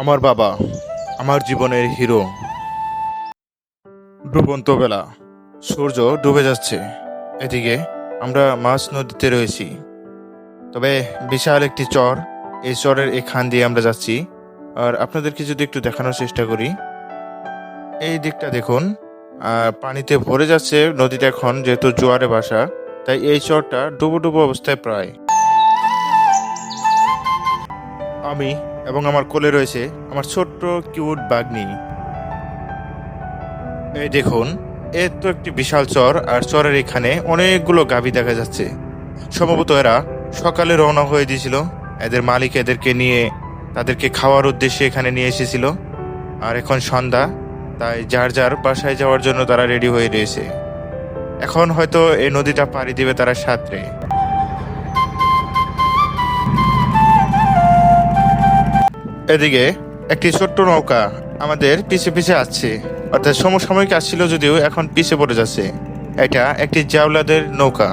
আমার বাবা আমার জীবনের হিরো। ডুবন্ত বেলা, সূর্য ডুবে যাচ্ছে। এদিকে আমরা মাছ নদীতে রয়েছি। তবে বিশাল একটি চর, এই চরের এখান দিয়ে আমরা যাচ্ছি। আর আপনাদেরকে যদি একটু দেখানোর চেষ্টা করি, এই দিকটা দেখুন। আর পানিতে ভরে যাচ্ছে নদীটা এখন, যেহেতু জোয়ারে ভাসা, তাই এই চরটা ডুবো ডুবো অবস্থায় প্রায়। আমি এবং আমার কোলে রয়েছে আমার ছোট্ট কিউট বাগনি। এই দেখুন, এর তো একটি বিশাল চর, আর চরের এখানে অনেকগুলো গাভী দেখা যাচ্ছে। সম্ভবত এরা সকালে রওনা হয়ে দিয়েছিল। এদের মালিক এদেরকে নিয়ে তাদেরকে খাওয়ার উদ্দেশ্যে এখানে নিয়ে এসেছিল। আর এখন সন্ধ্যা, তাই যার যার বাসায় যাওয়ার জন্য তারা রেডি হয়ে রয়েছে। এখন হয়তো এই নদীটা পাড়ি দিবে তারা সাঁতরে। এদিকে একটি ছোট্ট নৌকা আমাদের পিছে পিছে আসছে, অর্থাৎ সমসাময়িক আসছিল, যদিও এখন পিছে পড়ে যাচ্ছে। এটা একটি জাওলাদের নৌকা।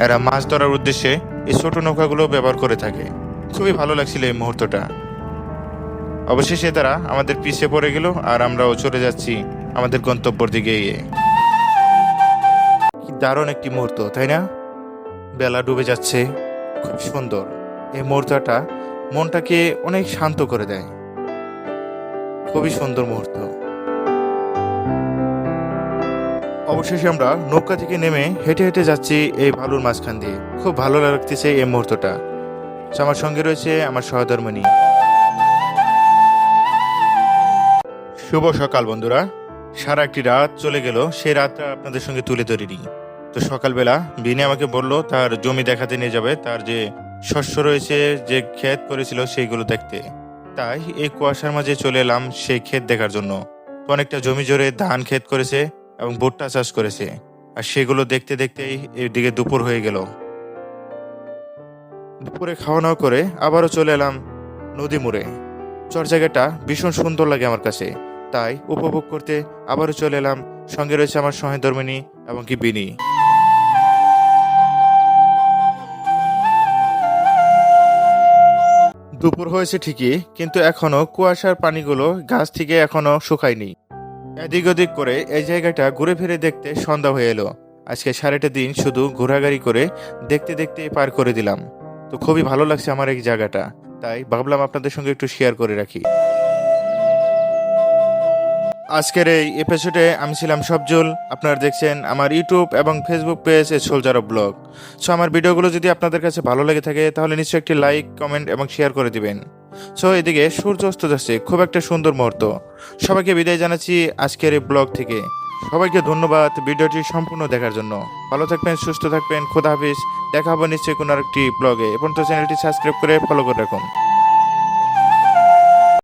এরা মাছ ধরার উদ্দেশ্যে এই ছোট নৌকাগুলো ব্যবহার করে থাকে। খুবই ভালো লাগছিল এই মুহূর্তটা। অবশেষে তারা আমাদের পিছে পড়ে গেল, আর আমরাও চলে যাচ্ছি আমাদের গন্তব্যের দিকে গিয়ে। কি দারুণ একটি মুহূর্ত, তাই না? বেলা ডুবে যাচ্ছে, খুব সুন্দর। এই মুহূর্তটা মনটাকে অনেক শান্ত করে দেয়। খুবই সুন্দর মুহূর্ত। অবশেষে আমরা নৌকা থেকে নেমে হেঁটে হেঁটে যাচ্ছি এই বালুর মাঝখান দিয়ে। খুব ভালো লাগতেছে এই মুহূর্তটা। আমার সঙ্গে রয়েছে আমার সহধর্মিণী। শুভ সকাল বন্ধুরা। সারা একটি রাত চলে গেল, সেই রাতটা আপনাদের সঙ্গে তুলে ধরিনি। তো সকালবেলা বিনি আমাকে বলল তার জমি দেখাতে নিয়ে যাবে, তার যে শস্য রয়েছে, যে ক্ষেত করেছিল সেইগুলো দেখতে। তাই এই কুয়াশার মাঝে চলে এলাম সেই ক্ষেত দেখার জন্য। তো অনেকটা জমি জুড়ে ধান ক্ষেত করেছে এবং ভুট্টা চাষ করেছে, আর সেগুলো দেখতে দেখতেই এদিকে দুপুর হয়ে গেল। দুপুরে খাওয়া দাওয়া করে আবারও চলে এলাম নদী মুড়ে। চর জায়গাটা ভীষণ সুন্দর লাগে আমার কাছে, তাই উপভোগ করতে আবারও চলে এলাম। সঙ্গে রয়েছে আমার সহধর্মিণী এবং কি বিনি। দুপুর হয়েছে ঠিকই, কিন্তু এখনো কুয়াশার পানিগুলো গাছ থেকে এখনো শুকায়নি। এদিক ওদিক করে এই জায়গাটা ঘুরে ফিরে দেখতে সন্ধ্যা হয়ে এলো। আজকে সারাটা দিন শুধু ঘোরাঘুরি করে দেখতে দেখতে পার করে দিলাম। তো খুবই ভালো লাগছে আমার এই জায়গাটা, তাই ভাবলাম আপনাদের সঙ্গে একটু শেয়ার করে রাখি। আজকের এই এপিসোডে আমি ছিলাম সবজুল। আপনারা দেখছেন আমার ইউটিউব এবং Facebook page a soldier of blog. So আমার ভিডিওগুলো যদি আপনাদের কাছে ভালো লেগে থাকে, তাহলে নিশ্চয়ই একটি লাইক, কমেন্ট এবং শেয়ার করে দিবেন। সো এদিকে সূর্য অস্ত যাচ্ছে, খুব একটা সুন্দর মুহূর্ত। সবাইকে বিদায় জানাচ্ছি আজকের এই ব্লগ থেকে। সবাইকে ধন্যবাদ ভিডিওটি সম্পূর্ণ দেখার জন্য। ভালো থাকবেন, সুস্থ থাকবেন, খোদা হাফিজ। দেখা হবে নিশ্চয়ই কোনো আরেকটি ব্লগে। এবং তো চ্যানেলটি সাবস্ক্রাইব করে ফলো করে রাখুন।